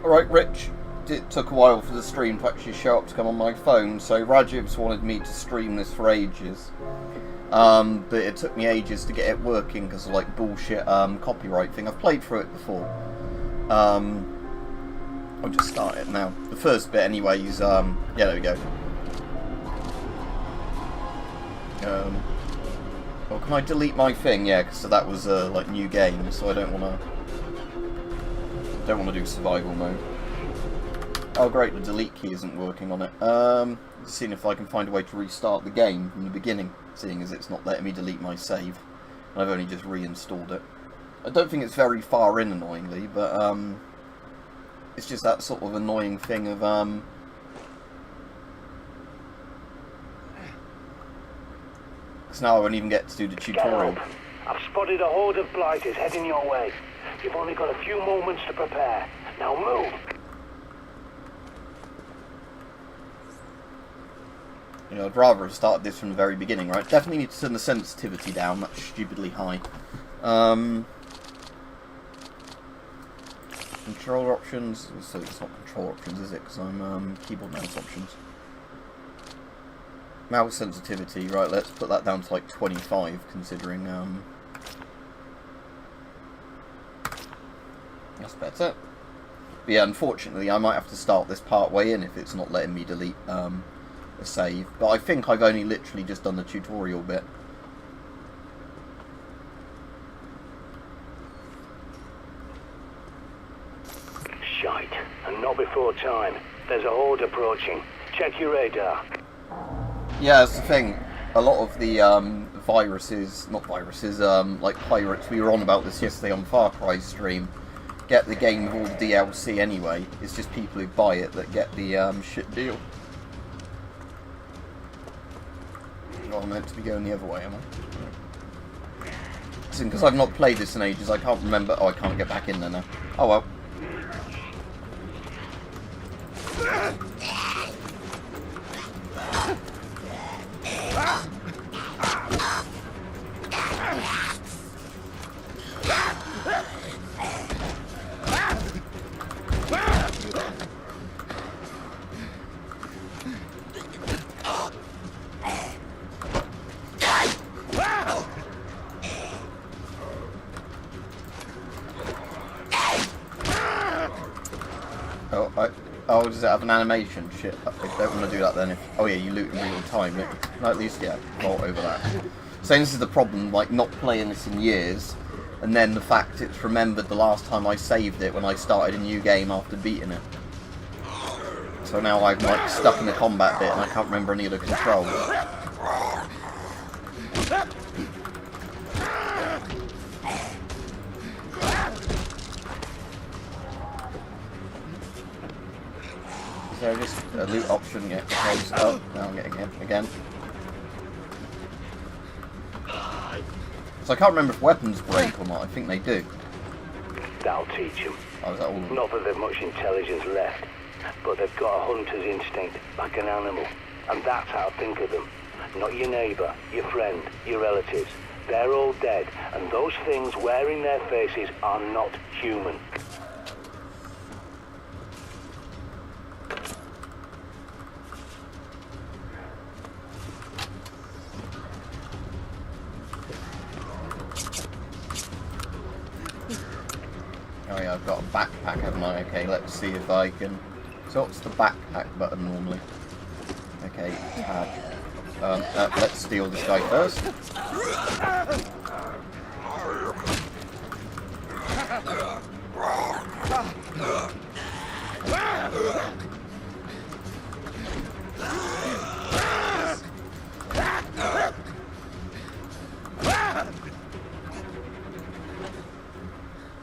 Alright, Rich. It took a while for the stream to actually show up to come on my phone, so Rajiv's wanted me to stream this for ages. But it took me ages to get it working because of like bullshit copyright thing. I've played through it before. I'll just start it now. The first bit anyways, yeah, there we go. Well, can I delete my thing? Yeah, because that was a like new game, so I don't want to do survival mode. Oh great, the delete key isn't working on it. Seeing if I can find a way to restart the game from the beginning, seeing as it's not letting me delete my save. I've only just reinstalled it. I don't think it's very far in, annoyingly, but it's just that sort of annoying thing of because now I won't even get to do the tutorial. I've spotted a horde of blighters heading your way. You've only got a few moments to prepare. Now move! You know, I'd rather have started this from the very beginning, right? Definitely need to turn the sensitivity down, that's stupidly high. Controller options, so it's not controller options, is it? Because I'm keyboard mouse options. Mouse sensitivity, right, let's put that down to like 25, considering, that's better. But yeah, unfortunately, I might have to start this part way in if it's not letting me delete, a save. But I think I've only literally just done the tutorial bit. Shite, and not before time. There's a horde approaching. Check your radar. Yeah, that's the thing. A lot of the viruses, not viruses, like pirates, we were on about this yesterday on Far Cry stream, get the game with all the DLC anyway. It's just people who buy it that get the shit deal. Oh, I'm meant to be going the other way, am I? Because I've not played this in ages, I can't remember. Oh, I can't get back in there now. Oh well. Oh, does it have an animation? Shit, I don't want to do that then. Oh yeah, you loot in real time. No, at least, yeah, vault over that. So this is the problem, like, not playing this in years, and then the fact it's remembered the last time I saved it when I started a new game after beating it. So now I'm, like, stuck in the combat bit and I can't remember any of the controls. So just a loot option, get close up. Now I'm getting it again. So I can't remember if weapons break or not. I think they do. That'll teach them. Oh, is that all? Not that they've much intelligence left, but they've got a hunter's instinct, like an animal. And that's how I think of them. Not your neighbour, your friend, your relatives. They're all dead, and those things wearing their faces are not human. Oh yeah, I've got a backpack, haven't I? Okay, let's see if I can... So what's the backpack button normally? Okay, tab. Let's steal this guy first.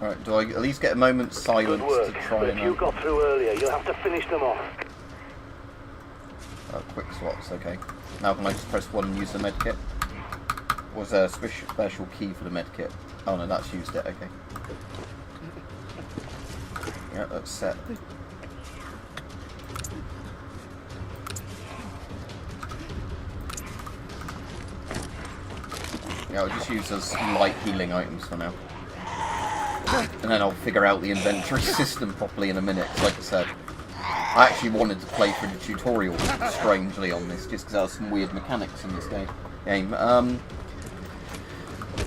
Alright, do I at least get a moment's silence to try but and... if you got through earlier, you'll have to finish them off. Quick swaps, okay. Now can I just press 1 and use the medkit? Or was there a special key for the medkit? Oh no, that's used it, okay. Yeah, that's set. Yeah, I'll just use those light healing items for now. and then I'll figure out the inventory system properly in a minute. 'Cause like I said, I actually wanted to play through the tutorial, strangely, on this, just because there are some weird mechanics in this game.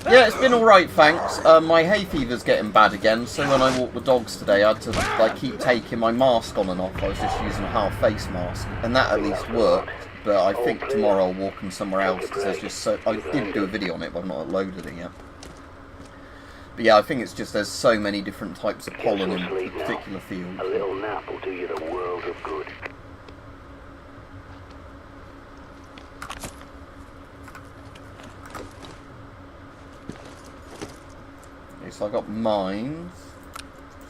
Yeah, it's been alright, thanks. My hay fever's getting bad again, so when I walk the dogs today, I had to like keep taking my mask on and off. I was just using a half-face mask, and that at least worked. But I think tomorrow I'll walk them somewhere else, because there's just so... I did do a video on it, but I've not uploaded it yet. But yeah, I think it's just there's so many different types of pollen in a particular field. A little nap will do you the world of good. Okay, so I got mines.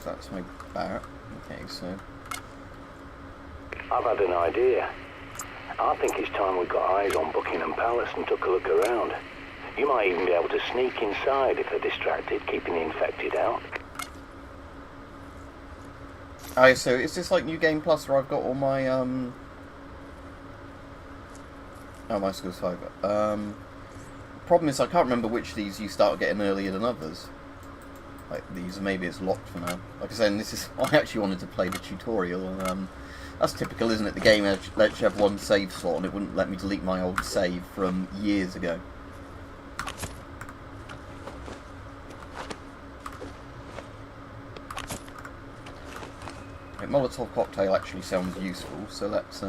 So that's my bat. Okay, so... I've had an idea. I think it's time we got eyes on Buckingham Palace and took a look around. You might even be able to sneak inside if they're distracted, keeping the infected out. Oh, so is this like New Game Plus where I've got all my, Oh, my Skills 5. Problem is I can't remember which of these you start getting earlier than others. Like these, maybe it's locked for now. Like I said, this is... I actually wanted to play the tutorial, and that's typical, isn't it? The game lets you have one save slot, and it wouldn't let me delete my old save from years ago. Okay, Molotov cocktail actually sounds useful, so let's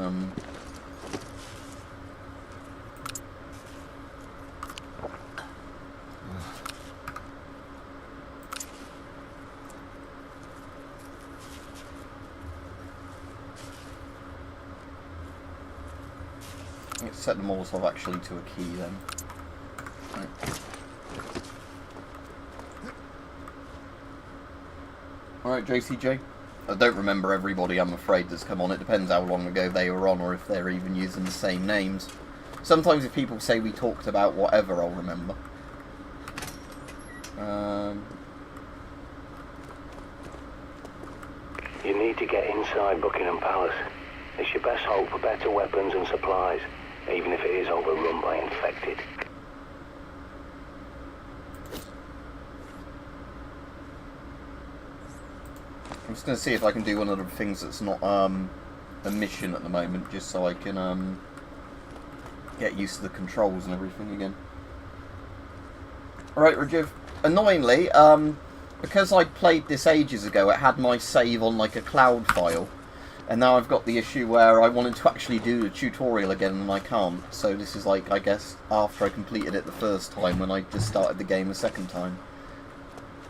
let's set the Molotov actually to a key then. Right. Alright, JCJ. I don't remember everybody, I'm afraid, that's come on. It depends how long ago they were on, or if they're even using the same names. Sometimes if people say we talked about whatever, I'll remember. You need to get inside Buckingham Palace. It's your best hope for better weapons and supplies, even if it is overrun by infected. I'm just going to see if I can do one of the things that's not a mission at the moment, just so I can get used to the controls and everything again. Alright, Rajiv. Annoyingly, because I played this ages ago, it had my save on like a cloud file. And now I've got the issue where I wanted to actually do the tutorial again and I can't. So this is like, I guess, after I completed it the first time when I just started the game the second time.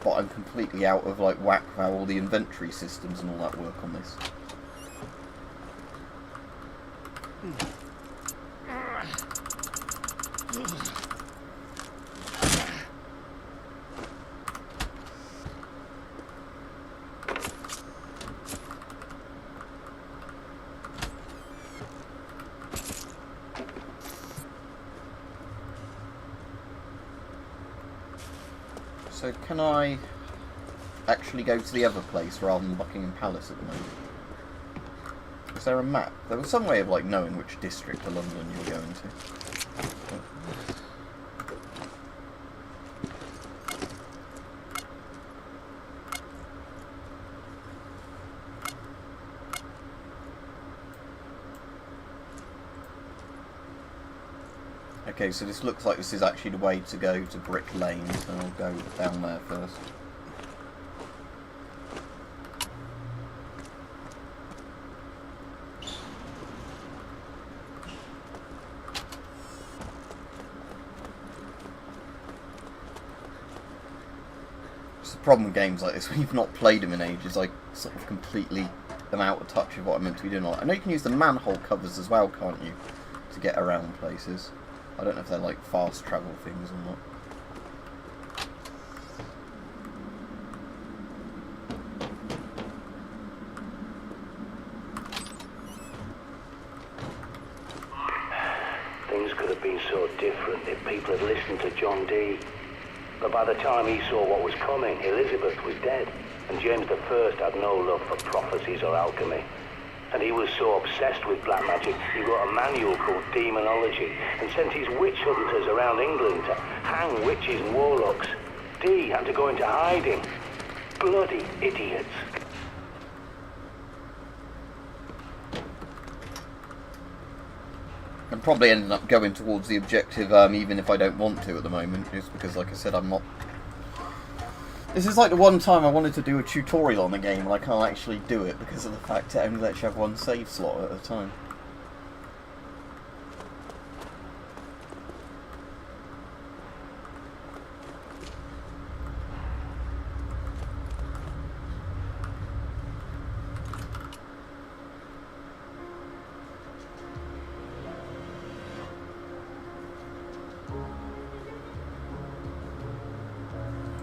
But I'm completely out of like whack how all the inventory systems and all that work on this. So can I actually go to the other place rather than Buckingham Palace at the moment? Is there a map? There was some way of like knowing which district of London you were going to. Okay, so this looks like this is actually the way to go to Brick Lane, so I'll go down there first. It's the problem with games like this, when you've not played them in ages, I sort of completely am out of touch with what I'm meant to be doing. I know you can use the manhole covers as well, can't you, to get around places. I don't know if they're like fast travel things or not. Things could have been so different if people had listened to John Dee. But by the time he saw what was coming, Elizabeth was dead, and James I had no love for prophecies or alchemy. And he was so obsessed with black magic, he wrote a manual called Demonology and sent his witch hunters around England to hang witches and warlocks. Dee had to go into hiding. Bloody idiots. I'm probably ending up going towards the objective, even if I don't want to at the moment, just because, like I said, I'm not... This is like the one time I wanted to do a tutorial on the game, and I can't actually do it because of the fact it only lets you have one save slot at a time.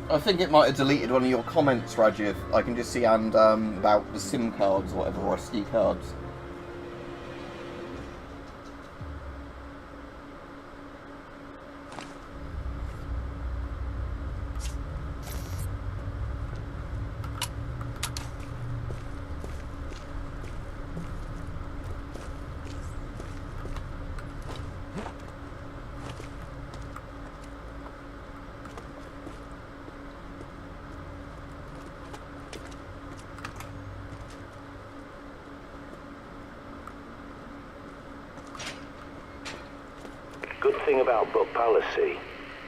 I think it might have deleted one of your comments, Rajiv. I can just see, and about the SIM cards or whatever, or SD cards. Good thing about Buck Palace, see,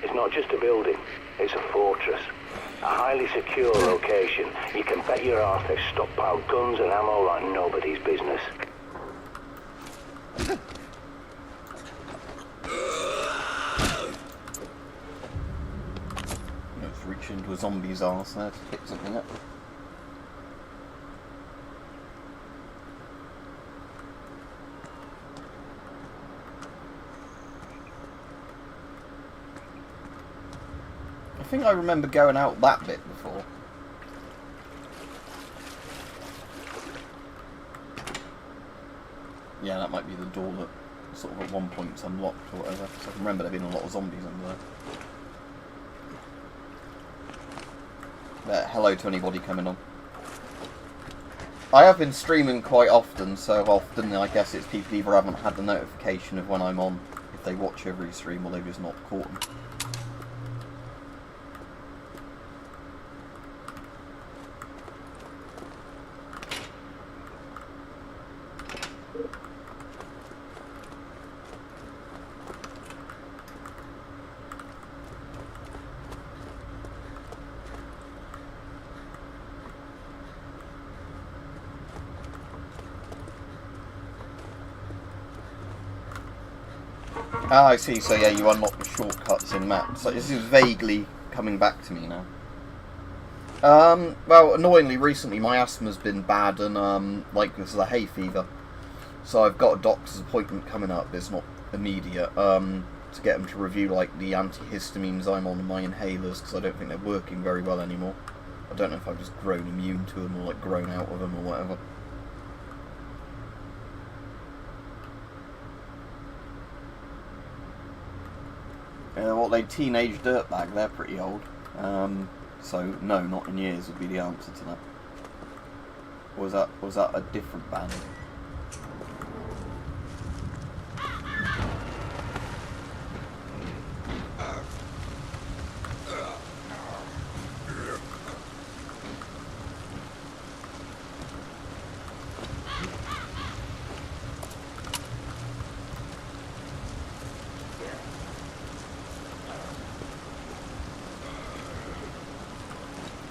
it's not just a building, it's a fortress. A highly secure location. You can bet your ass they've stockpiled guns and ammo like nobody's business. Let's reach into a zombie's arse there to pick something up. I think I remember going out that bit before. Yeah, that might be the door that sort of at one point's unlocked or whatever. So I can remember there being a lot of zombies under there. Hello to anybody coming on. I have been streaming quite often, so often I guess it's people either haven't had the notification of when I'm on, if they watch every stream, or they've just not caught them. Ah, I see. So yeah, you unlock the shortcuts in maps. So this is vaguely coming back to me now. Well, annoyingly, recently my asthma's been bad, and like this is a hay fever. So I've got a doctor's appointment coming up. It's not immediate. To get them to review like the antihistamines I'm on and my inhalers, because I don't think they're working very well anymore. I don't know if I've just grown immune to them or like grown out of them or whatever. Well, they teenage dirtbag, they're pretty old. So no, not in years would be the answer to that. Or was that a different band?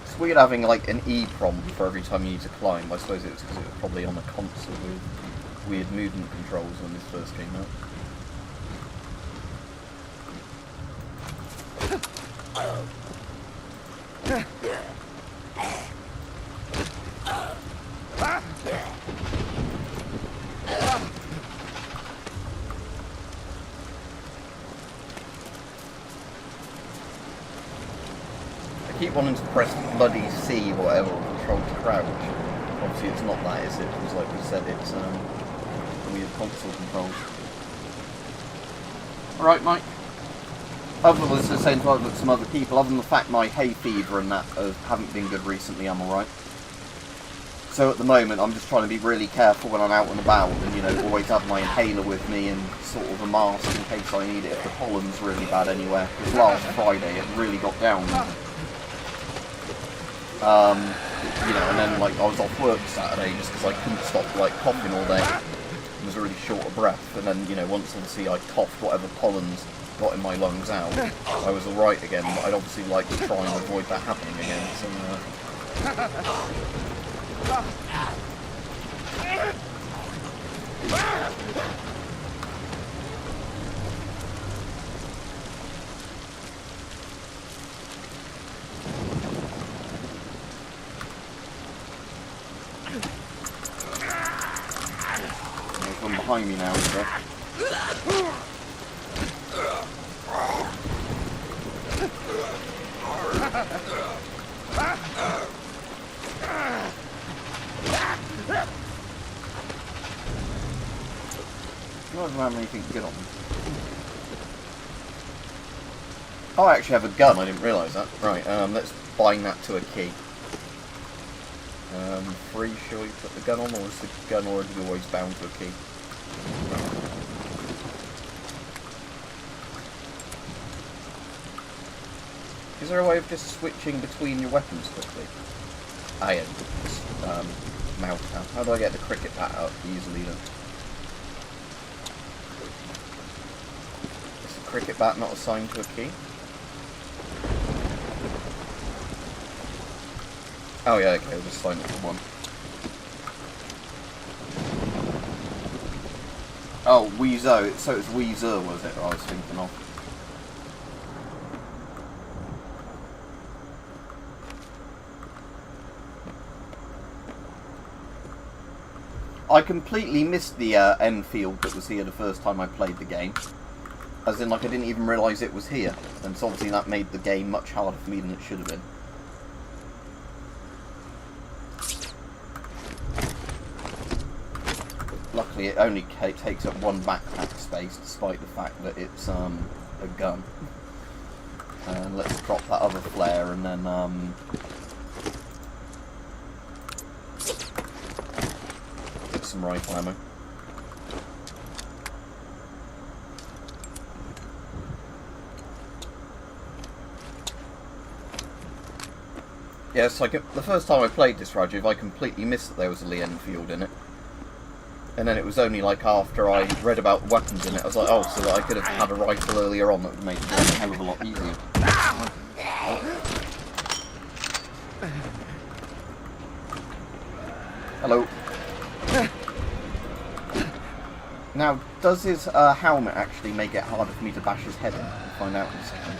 It's weird having like an E prompt for every time you need to climb. I suppose it's because it was probably on a console with weird movement controls when this first came out. I keep wanting to press bloody C or whatever, or control to crouch. Obviously it's not that, is it? Because like we said, it's weird console controls. Alright, Mike. Other than this, saying to some other people, other than the fact my hay fever and that haven't been good recently, I'm alright. So at the moment, I'm just trying to be really careful when I'm out and about, and you know, always have my inhaler with me and sort of a mask in case I need it if the pollen's really bad anywhere. Because last Friday it really got down. You know, and then like I was off work Saturday just because I couldn't stop like coughing all day. I was really short of breath, and then, you know, once obviously I coughed whatever pollen's got in my lungs out, I was alright again, but I'd obviously like to try and avoid that happening again, so There's one behind me now, is there? I don't have anything good on me. Oh, I actually have a gun, I didn't realise that. Right, let's bind that to a key. Free, shall we put the gun on, or is the gun already always bound to a key? Is there a way of just switching between your weapons quickly? Ah, yeah, just, mouse tab. How do I get the cricket bat out easily then? Is the cricket bat not assigned to a key? Oh yeah, okay, we'll just assign it to one. Oh, Weezo, so it's Weezer, was it? I was thinking of. I completely missed the Enfield that was here the first time I played the game. As in, like, I didn't even realise it was here. And so obviously that made the game much harder for me than it should have been. Luckily it only takes up one backpack space, despite the fact that it's a gun. And let's drop that other flare and then get some rifle ammo. Yeah, it's like the first time I played this, Rajiv, I completely missed that there was a Lee Enfield in it. And then it was only like after I read about weapons in it, I was like, oh, so that I could have had a rifle earlier on that would make it a hell of a lot easier. Hello. Now, does his helmet actually make it harder for me to bash his head in? We'll find out in a second.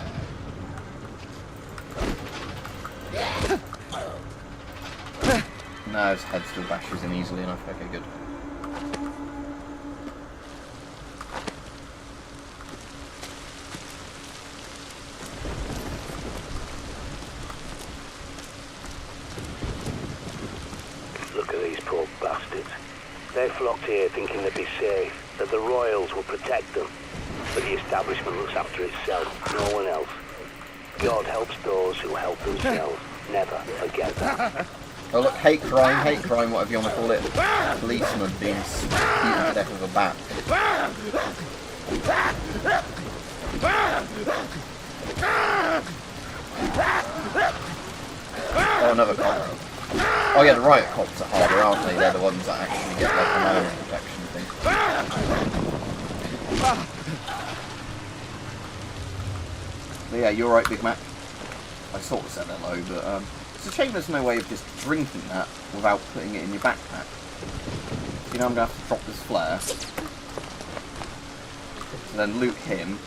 No, his head still bashes in easily enough. Okay, good. Look at these poor bastards. They flocked here thinking they'd be safe, that the royals will protect them. But the establishment looks after itself, no one else. God helps those who help themselves. Never forget that. Oh look, hate crime, whatever you want to call it. Policeman being beaten to death with a bat. Oh, another cop. Oh yeah, the riot cops are harder, aren't they? They're the ones that actually get like an armor protection thing. But yeah, you're right, Big Mac. I sort of said hello, but it's a shame there's no way of just drinking that without putting it in your backpack. You know, I'm going to have to drop this flare. To then loot him.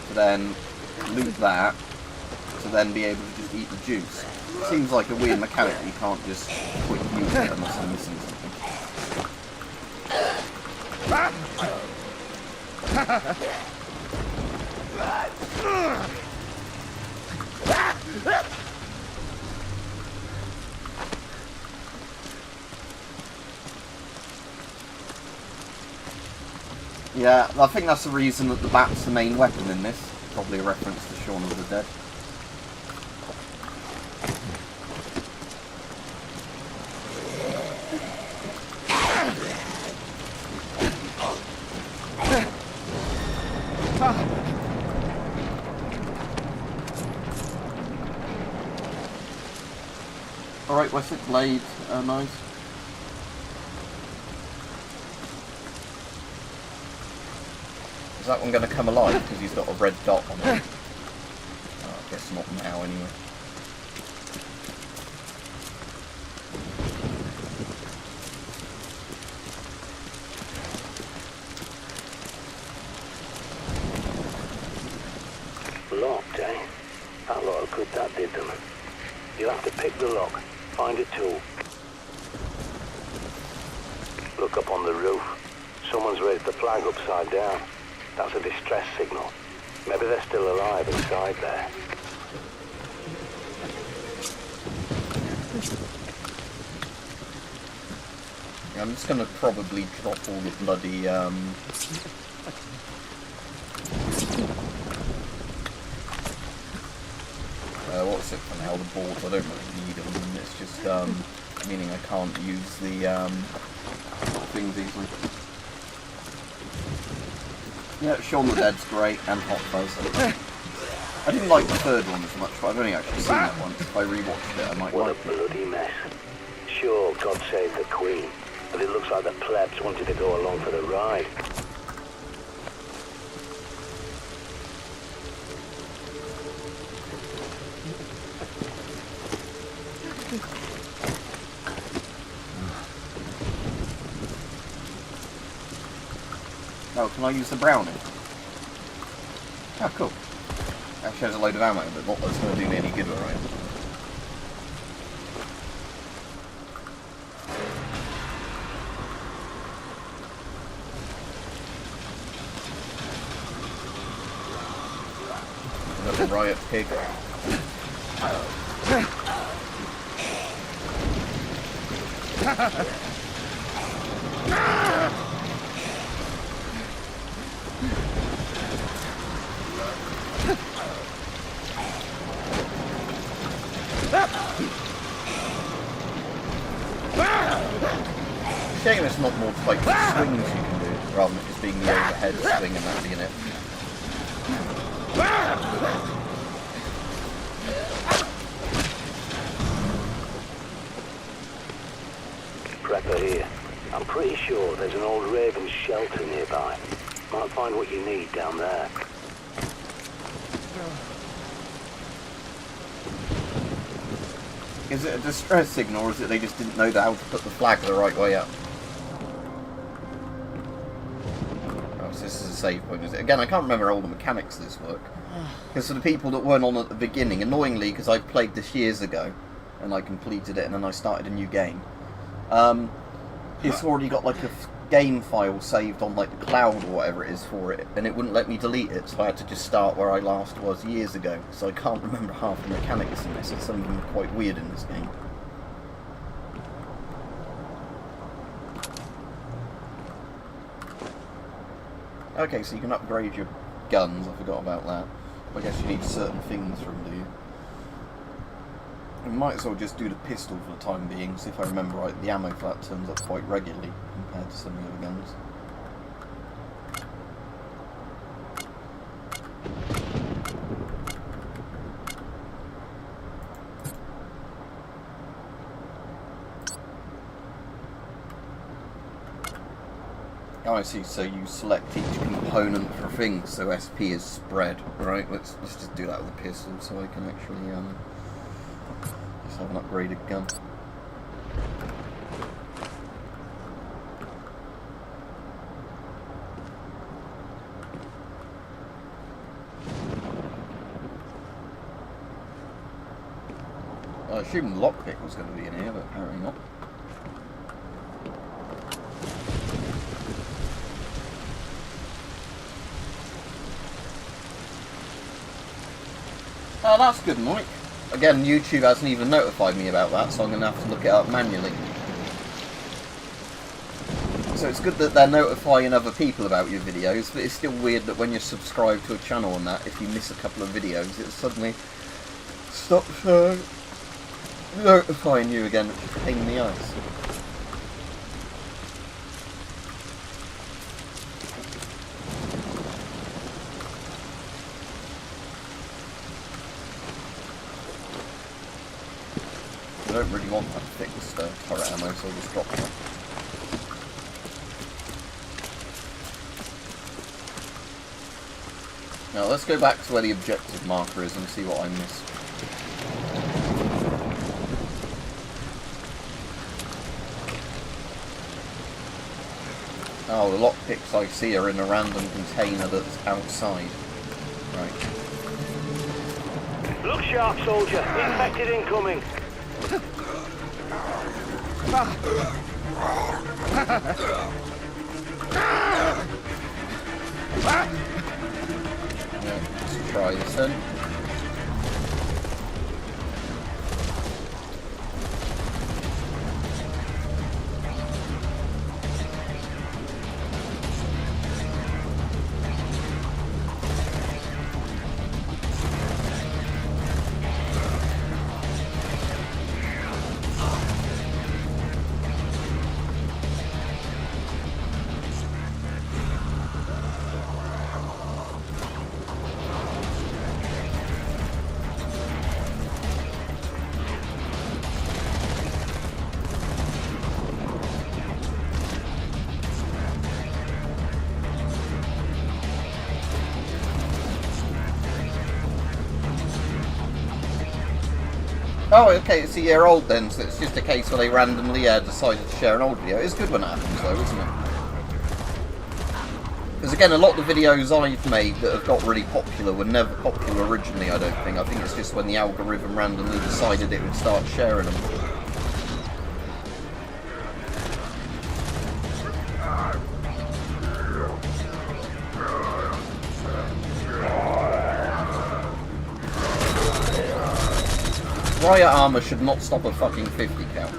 To then loot that. To then be able to just eat the juice. It seems like a weird mechanic that you can't just quick use it unless I'm missing something. Yeah, I think that's the reason that the bat's the main weapon in this. Probably a reference to Shaun of the Dead. right, what's it? Blade, nice. Is that one going to come alive because he's got a red dot on it? Oh, I guess not now anyway. Locked, eh? That lot of good that did them. You'll have to pick the lock, find a tool. Look up on the roof. Someone's raised the flag upside down. That's a distress signal. Maybe they're still alive inside there. Yeah, I'm just going to probably drop all the bloody, what's it for now, the boards. I don't really need them, it's just, meaning I can't use the, things easily. Yeah, Shaun the Dead's great, and Hot Fuzz. I didn't like the third one as much, but I've only actually seen that once. If I rewatched it, I might What like a bloody mess. Sure, God save the Queen, but it looks like the plebs wanted to go along for the ride. Oh, can I use the brownie? Oh, cool. Actually has a load of ammo, but not that's going to do me any good, alright. Another riot pig. Shame it's not more like swings you can do, rather than just being the overhead swing and that being it. Prepper here. I'm pretty sure there's an old Raven shelter nearby. Might find what you need down there. Is it a distress signal, or is it they just didn't know how to put the flag the right way up? Oh, so this is a save point, is it? Again, I can't remember all the mechanics of this work. Because for the people that weren't on at the beginning, annoyingly, because I played this years ago, and I completed it, and then I started a new game, it's already got like a game file saved on like the cloud or whatever it is for it, and it wouldn't let me delete it, so I had to just start where I last was years ago. So I can't remember half the mechanics in this. It's something quite weird in this game. Okay, so you can upgrade your guns. I forgot about that. I guess you need certain things from do you? We might as well just do the pistol for the time being, because if I remember right, the ammo flat turns up quite regularly compared to some of the other guns. Oh, I see. So you select each component for things, so SP is spread, right? Let's just do that with a pistol, so I can actually just have an upgraded gun. I assumed lockpick was going to be in here, but apparently not. Oh, that's good, Mike. Again, YouTube hasn't even notified me about that, so I'm going to have to look it up manually. So it's good that they're notifying other people about your videos, but it's still weird that when you're subscribed to a channel and that, if you miss a couple of videos, it suddenly stops notifying you again, which is a pain in the ass. don't really want that thick turret ammo, so I'll just drop that. Now let's go back to where the objective marker is and see what I missed. Oh, the lockpicks I see are in a random container that's outside. Right. Look sharp, soldier. Infected incoming. Yeah, let's try this then. Oh, okay, it's a year old then, so it's just a case where they randomly decided to share an old video. It's good when it happens though, isn't it? Because again, a lot of the videos I've made that have got really popular were never popular originally, I don't think. I think it's just when the algorithm randomly decided it would start sharing them. Riot armor should not stop a fucking 50 count.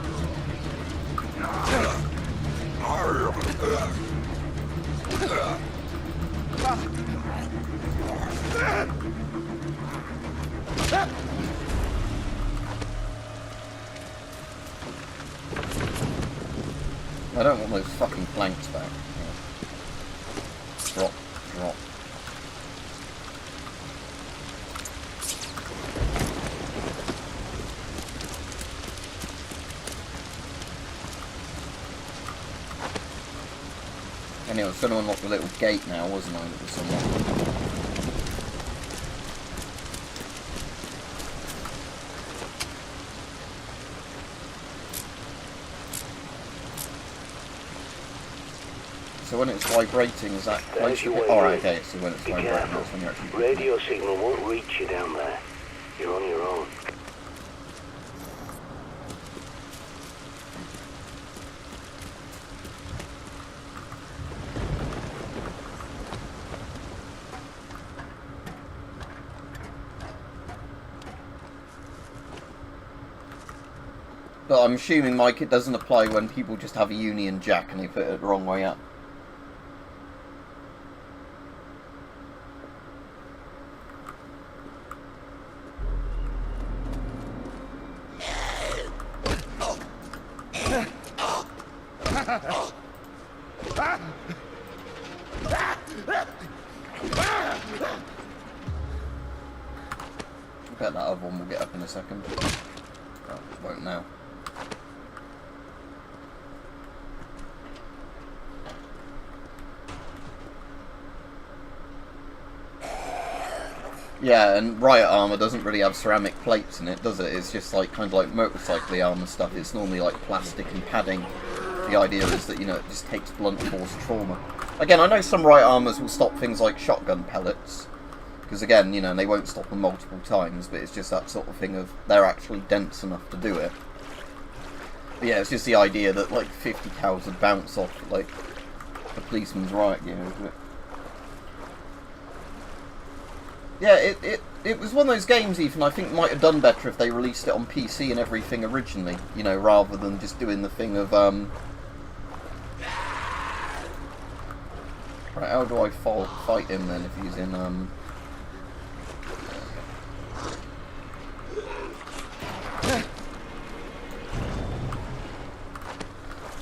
I don't want those fucking planks back. Drop, drop. Anyway, I was going to unlock the little gate now, wasn't I? That was somewhere. So when it's vibrating, is that close to it? Alright, okay, so when it's vibrating, that's when you're actually... Radio signal won't reach you down there. You're on your own. But I'm assuming, Mike, it doesn't apply when people just have a Union Jack and they put it the wrong way up. I bet that other one will get up in a second. Oh, it won't now. Yeah, and riot armor doesn't really have ceramic plates in it, does it? It's just like kind of like motorcycle armor stuff. It's normally like plastic and padding. The idea is that, you know, it just takes blunt force trauma. Again, I know some riot armors will stop things like shotgun pellets, because again, you know, they won't stop them multiple times, but it's just that sort of thing of they're actually dense enough to do it. But yeah, it's just the idea that like 50 cals would bounce off like a policeman's riot gear, isn't it? Yeah, it was one of those games, even, I think might have done better if they released it on PC and everything originally, you know, rather than just doing the thing of, Right, how do I fight him then if he's in,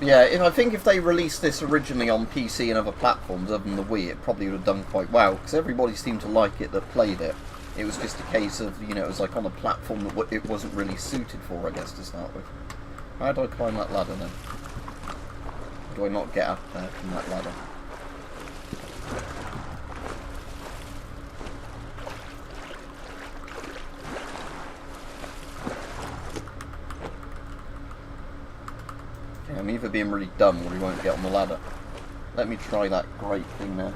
Yeah, I think if they released this originally on PC and other platforms other than the Wii, it probably would have done quite well, because everybody seemed to like it that played it. It was just a case of, you know, it was like on a platform that it wasn't really suited for, I guess, to start with. How do I climb that ladder then? Do I not get up there from that ladder? Okay, I'm either being really dumb or he won't get on the ladder. Let me try that great thing there.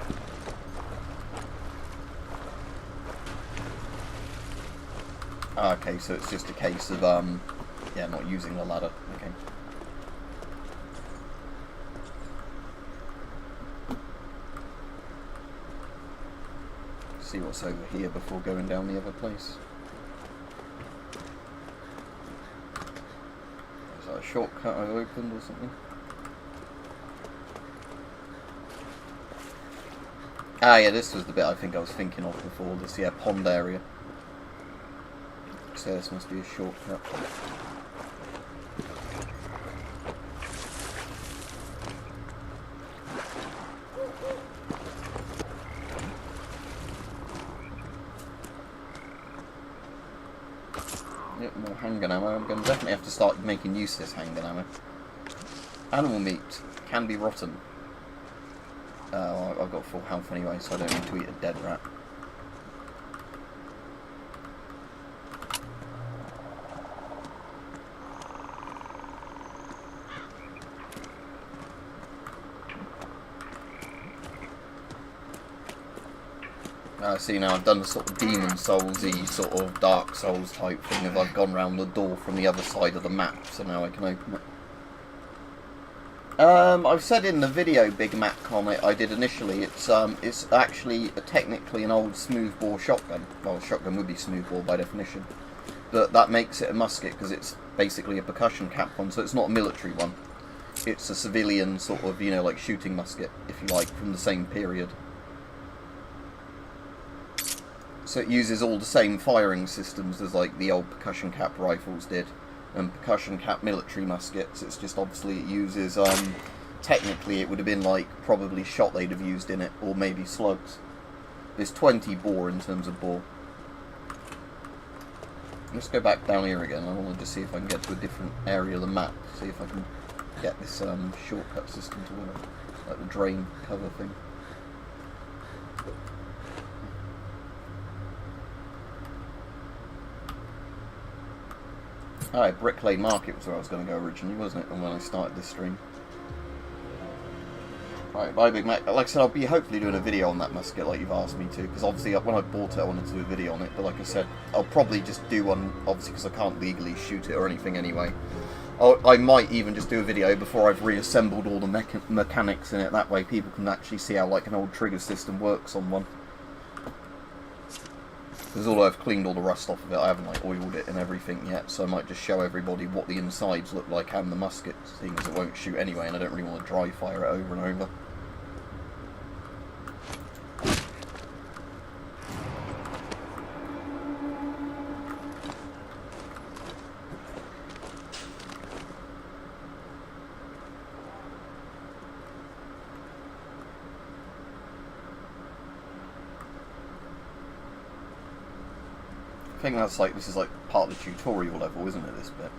Okay, so it's just a case of, yeah, not using the ladder. Okay. See what's over here before going down the other place. Is that a shortcut I've opened or something? Ah, yeah, this was the bit I think I was thinking of before. This, yeah, pond area. So this must be a shortcut. Yep, more handgun ammo. I'm going to definitely have to start making use of this handgun ammo. Animal meat can be rotten. I've got full health anyway, so I don't need to eat a dead rat. See, now I've done the sort of Demon Souls-y, sort of Dark Souls type thing of I've gone round the door from the other side of the map, so now I can open it. I've said in the video Big Mac on it I did initially, it's actually technically an old smoothbore shotgun. Well, shotgun would be smoothbore by definition. But that makes it a musket because it's basically a percussion cap one, so it's not a military one. It's a civilian sort of, you know, like shooting musket, if you like, from the same period. So it uses all the same firing systems as like the old percussion cap rifles did, and percussion cap military muskets. It's just obviously it uses, technically it would have been like probably shot they'd have used in it, or maybe slugs. There's 20 bore in terms of bore. Let's go back down here again. I want to just see if I can get to a different area of the map, see if I can get this shortcut system to work, like the drain cover thing. Alright, Brick Lane Market was where I was going to go originally, wasn't it? And when I started this stream. Right, bye Big Mac. Like I said, I'll be hopefully doing a video on that musket like you've asked me to, because obviously when I bought it I wanted to do a video on it, but like I said, I'll probably just do one, obviously because I can't legally shoot it or anything anyway. I might even just do a video before I've reassembled all the mechanics in it, that way people can actually see how like an old trigger system works on one. Because although I've cleaned all the rust off of it, I haven't like oiled it and everything yet, so I might just show everybody what the insides look like and the musket, seeing as it won't shoot anyway and I don't really want to dry fire it over and over. I think that's like, this is like part of the tutorial level, isn't it, this bit?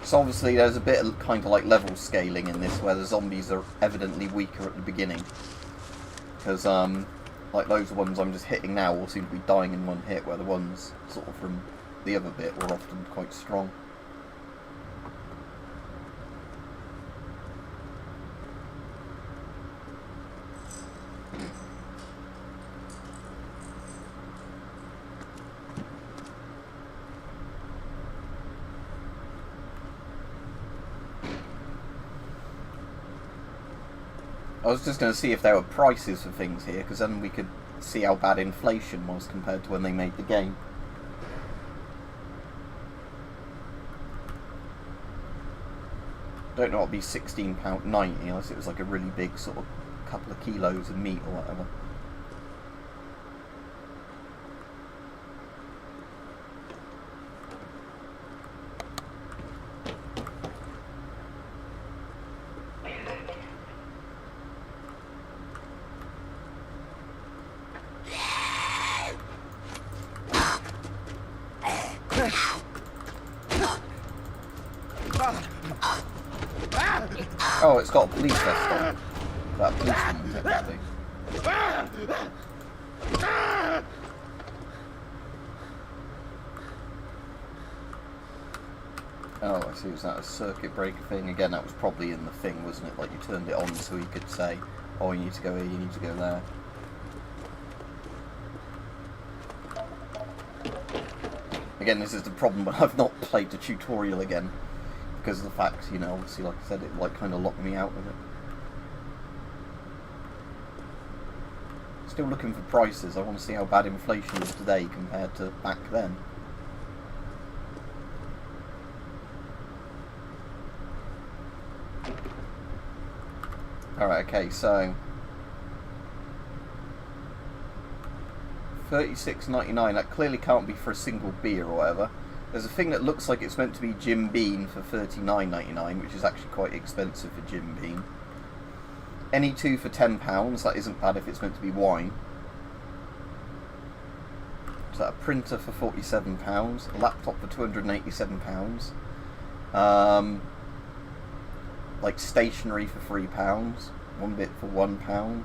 So obviously there's a bit of kind of like level scaling in this, where the zombies are evidently weaker at the beginning. Because like those ones I'm just hitting now all seem to be dying in one hit, where the ones sort of from the other bit were often quite strong. I was just going to see if there were prices for things here, because then we could see how bad inflation was compared to when they made the game. Don't know what would be £16.90 unless it was like a really big sort of couple of kilos of meat or whatever. Oh, it's got a police vest on. That policeman, technically. Oh, I see. Was that a circuit breaker thing? Again, that was probably in the thing, wasn't it? Like, you turned it on so you could say, oh, you need to go here, you need to go there. Again, this is the problem, but I've not played the tutorial again. Because of the fact, you know, obviously, like I said, it like kind of locked me out of it. Still looking for prices. I want to see how bad inflation is today compared to back then. Alright, okay, so $36.99, that clearly can't be for a single beer or whatever. There's a thing that looks like it's meant to be Jim Beam for $39.99, which is actually quite expensive for Jim Beam. Any two for £10, that isn't bad if it's meant to be wine. Is that a printer for £47? A laptop for £287? Like stationery for £3, one bit for £1.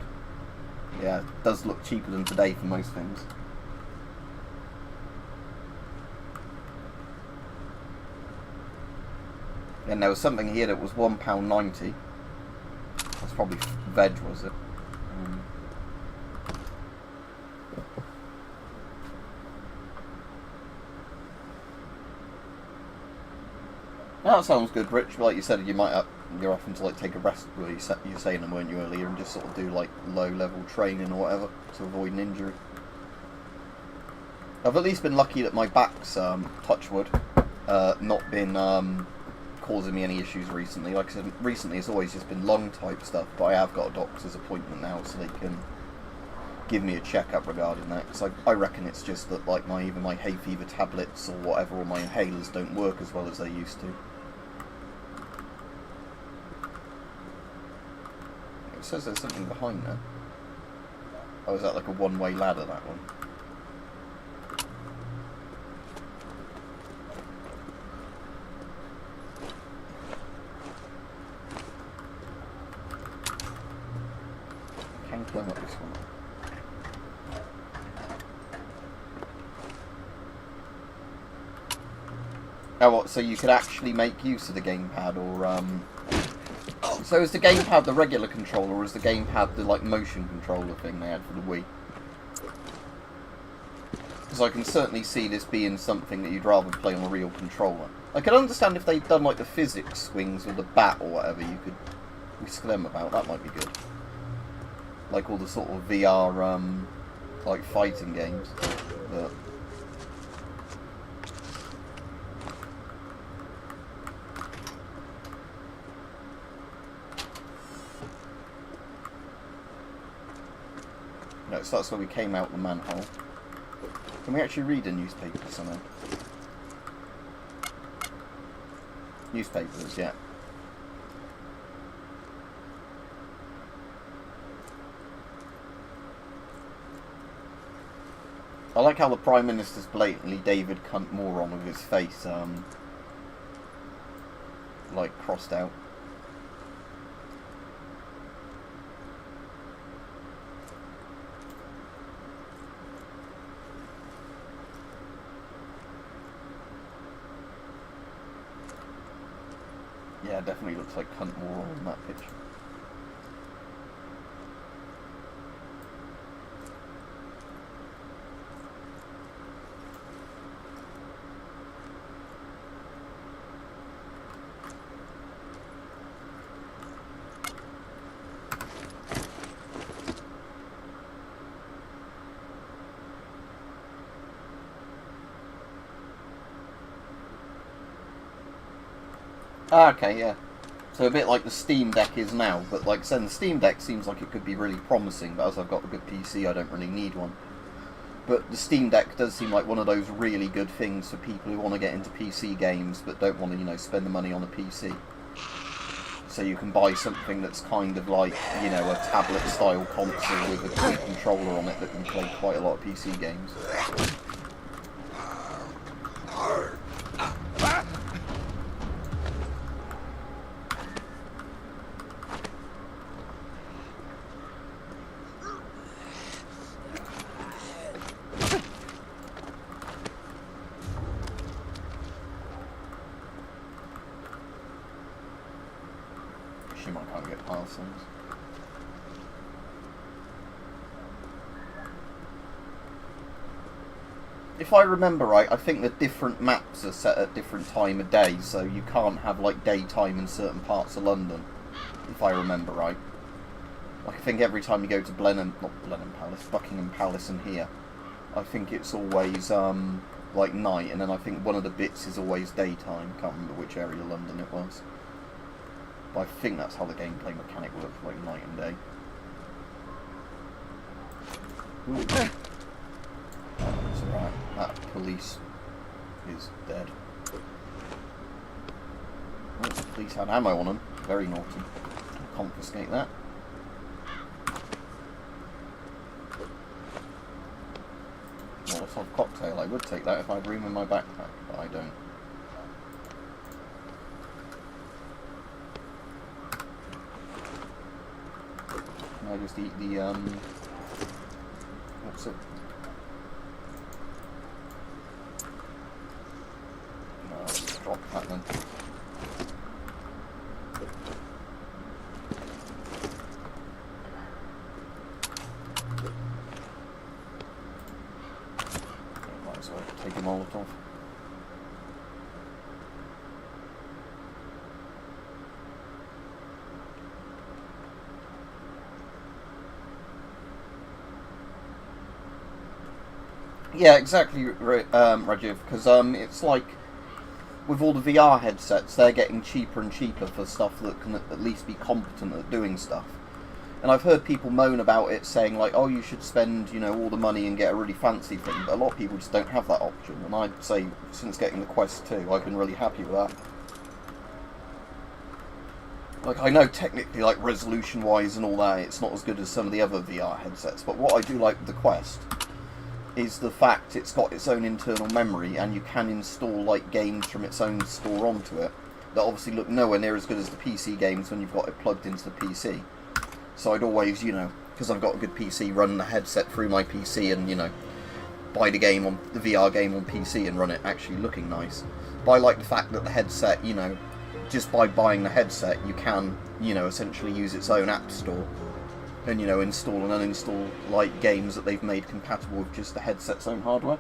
Yeah, it does look cheaper than today for most things. And there was something here that was £1.90. That's probably veg, was it? That sounds good, Rich. Like you said, you might you're often to like take a rest. Well, you were saying them, weren't you, earlier, and just sort of do like low-level training or whatever to avoid an injury. I've at least been lucky that my back's touch wood, not been causing me any issues recently. Like I said, recently it's always just been lung type stuff, but I have got a doctor's appointment now, so they can give me a checkup regarding that. So I reckon it's just that like either my hay fever tablets or whatever, or my inhalers don't work as well as they used to. It says there's something behind there. Oh, is that like a one-way ladder, that one? I can climb up this one. Oh, what, so you could actually make use of the gamepad, or, So is the gamepad the regular controller, or is the gamepad the, like, motion controller thing they had for the Wii? Because I can certainly see this being something that you'd rather play on a real controller. I could understand if they'd done, like, the physics swings with the bat or whatever, you could whisk them about, that might be good. Like all the sort of VR, like, fighting games, but... No, so that's where we came out the manhole. Can we actually read a newspaper somehow? Newspapers, yeah. I like how the Prime Minister's blatantly David Cunt moron with his face, like, crossed out. Yeah, definitely looks like cunt moron in that picture. Ah, okay, yeah. So a bit like the Steam Deck is now, but like I said, the Steam Deck seems like it could be really promising, but as I've got a good PC, I don't really need one. But the Steam Deck does seem like one of those really good things for people who want to get into PC games, but don't want to, you know, spend the money on a PC. So you can buy something that's kind of like, you know, a tablet-style console with a quick controller on it that can play quite a lot of PC games. I can't get past things. If I remember right, I think the different maps are set at different time of day, so you can't have like daytime in certain parts of London, if I remember right. Like I think every time you go to Buckingham Palace and here, I think it's always like night, and then I think one of the bits is always daytime. Can't remember which area of London it was. But I think that's how the gameplay mechanic works, like night and day. Ooh. That's alright. That police is dead. Oh, the police had ammo on them. Very naughty. Confiscate that. Molotov cocktail. I would take that if I had room in my backpack, but I don't. Can I just eat the what's it? No, I'll just drop that then. Might as well take a Molotov. Yeah, exactly, Rajiv, because it's like, with all the VR headsets, they're getting cheaper and cheaper for stuff that can at least be competent at doing stuff. And I've heard people moan about it, saying like, oh, you should spend, you know, all the money and get a really fancy thing, but a lot of people just don't have that option, and I'd say, since getting the Quest 2, I've been really happy with that. Like, I know technically, like, resolution-wise and all that, it's not as good as some of the other VR headsets, but what I do like with the Quest is the fact it's got its own internal memory, and you can install like games from its own store onto it that obviously look nowhere near as good as the PC games when you've got it plugged into the PC. So I'd always, you know, because I've got a good PC, run the headset through my PC and, you know, buy the game on the VR game on PC and run it actually looking nice. But I like the fact that the headset, you know, just by buying the headset you can, you know, essentially use its own app store and, you know, install and uninstall like games that they've made compatible with just the headset's own hardware.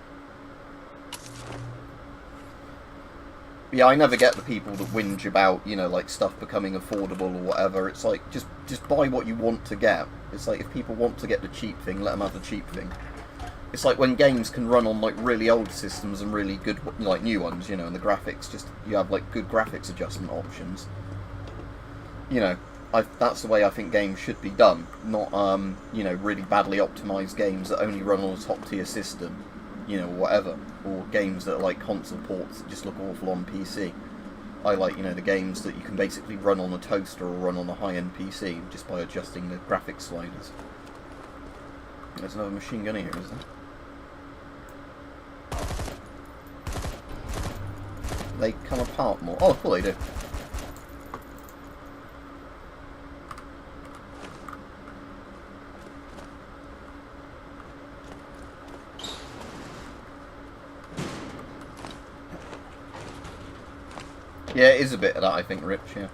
Yeah, I never get the people that whinge about, you know, like stuff becoming affordable or whatever. It's like, just buy what you want to get. It's like, if people want to get the cheap thing, let them have the cheap thing. It's like when games can run on like really old systems and really good, like new ones, you know, and the graphics, just, you have like good graphics adjustment options. You know, that's the way I think games should be done, not, you know, really badly optimised games that only run on a top tier system, you know, whatever, or games that are like console ports that just look awful on PC. I like, you know, the games that you can basically run on a toaster or run on a high-end PC just by adjusting the graphics sliders. There's another machine gun here, is there? They come apart more. Oh, cool, they do. Yeah, it is a bit of that, I think, Rich, yeah.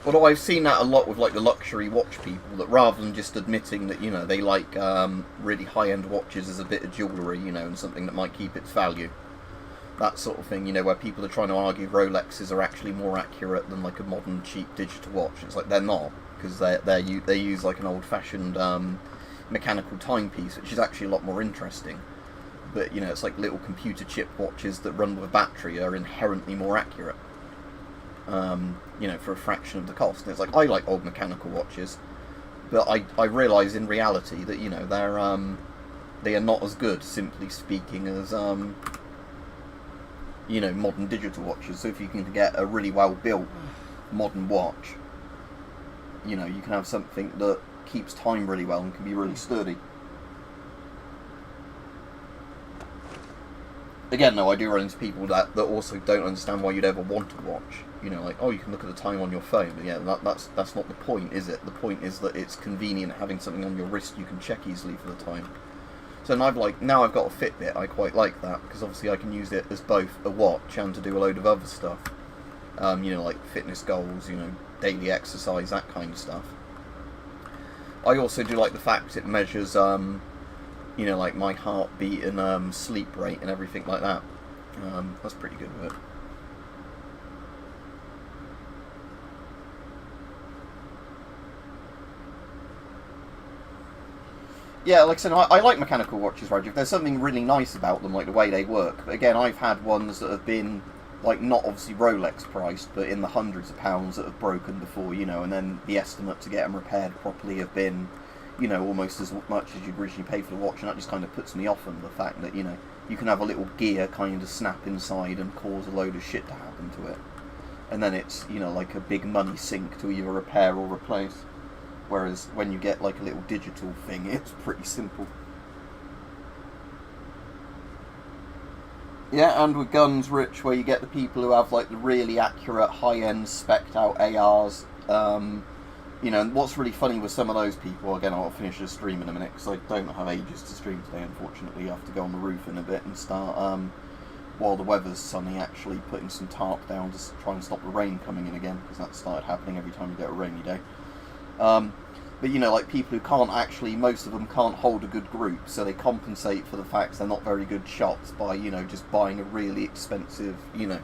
Although I've seen that a lot with, like, the luxury watch people, that rather than just admitting that, you know, they like really high-end watches as a bit of jewellery, you know, and something that might keep its value. That sort of thing, you know, where people are trying to argue Rolexes are actually more accurate than, like, a modern, cheap digital watch. It's like, they're not, because they use, like, an old-fashioned mechanical timepiece, which is actually a lot more interesting. But, you know, it's like little computer chip watches that run with a battery are inherently more accurate. You know, for a fraction of the cost. And it's like, I like old mechanical watches, but I realise in reality that, you know, they are not as good, simply speaking, as you know, modern digital watches. So if you can get a really well built modern watch, you know, you can have something that keeps time really well and can be really sturdy. Again, though, I do run into people that also don't understand why you'd ever want a watch. You know, like, oh, you can look at the time on your phone. But yeah, that's not the point, is it? The point is that it's convenient having something on your wrist you can check easily for the time. So now I've got a Fitbit. I quite like that because obviously I can use it as both a watch and to do a load of other stuff. You know, like fitness goals, you know, daily exercise, that kind of stuff. I also do like the fact it measures, you know, like my heartbeat and sleep rate and everything like that. That's pretty good with it. Yeah, like I said, I like mechanical watches, Rajiv. There's something really nice about them, like the way they work. But again, I've had ones that have been, like, not obviously Rolex priced, but in the hundreds of pounds that have broken before, you know, and then the estimate to get them repaired properly have been, you know, almost as much as you'd originally pay for the watch, and that just kind of puts me off on the fact that, you know, you can have a little gear kind of snap inside and cause a load of shit to happen to it. And then it's, you know, like a big money sink to either repair or replace. Whereas when you get like a little digital thing, it's pretty simple. Yeah, and with guns, Rich, where you get the people who have like the really accurate, high-end, spec'd out ARs. You know, and what's really funny with some of those people, again, I'll finish the stream in a minute because I don't have ages to stream today, unfortunately. I have to go on the roof in a bit and start, while the weather's sunny, actually putting some tarp down to try and stop the rain coming in again, because that started happening every time you get a rainy day. But you know, like people who can't actually, most of them can't hold a good group, so they compensate for the fact they're not very good shots by, you know, just buying a really expensive, you know,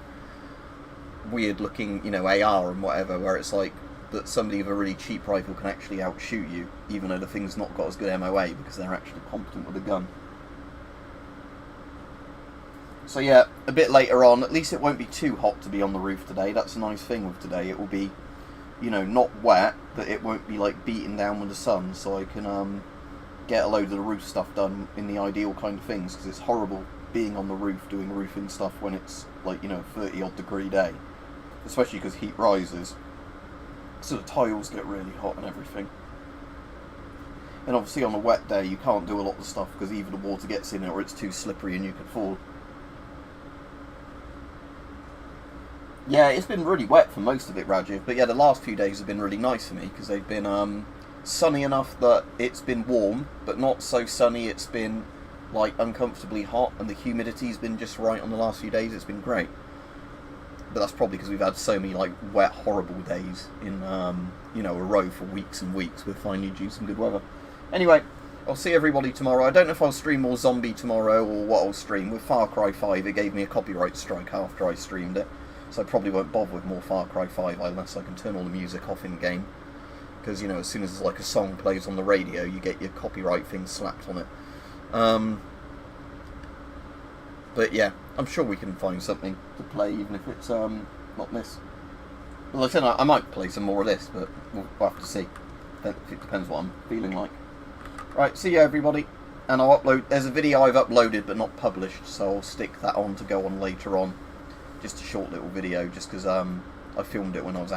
weird looking, you know, AR and whatever, where it's like that somebody with a really cheap rifle can actually outshoot you, even though the thing's not got as good MOA, because they're actually competent with a gun. So yeah, a bit later on, at least it won't be too hot to be on the roof today. That's a nice thing with today. It will be, you know, not wet, but it won't be like beating down with the sun, so I can get a load of the roof stuff done in the ideal kind of things, because it's horrible being on the roof doing roofing stuff when it's like, you know, 30 odd degree day, especially because heat rises, so the tiles get really hot and everything. And obviously on a wet day you can't do a lot of stuff because either the water gets in it or it's too slippery and you could fall. Yeah, it's been really wet for most of it, Rajiv, but yeah, the last few days have been really nice for me because they've been sunny enough that it's been warm, but not so sunny it's been like uncomfortably hot, and the humidity's been just right on the last few days. It's been great. But that's probably because we've had so many like wet, horrible days in you know, a row for weeks and weeks with finally due some good weather. Anyway, I'll see everybody tomorrow. I don't know if I'll stream more Zombie tomorrow or what I'll stream. With Far Cry 5, it gave me a copyright strike after I streamed it, so I probably won't bother with more Far Cry 5 unless I can turn all the music off in game. Because, you know, as soon as like a song plays on the radio, you get your copyright thing slapped on it. But yeah, I'm sure we can find something to play, even if it's not this. Well, like I said, I might play some more of this, but we'll have to see. It depends what I'm feeling like. Right, see you everybody. And I'll upload. There's a video I've uploaded but not published, so I'll stick that on to go on later on. Just a short little video, just because I filmed it when I was out.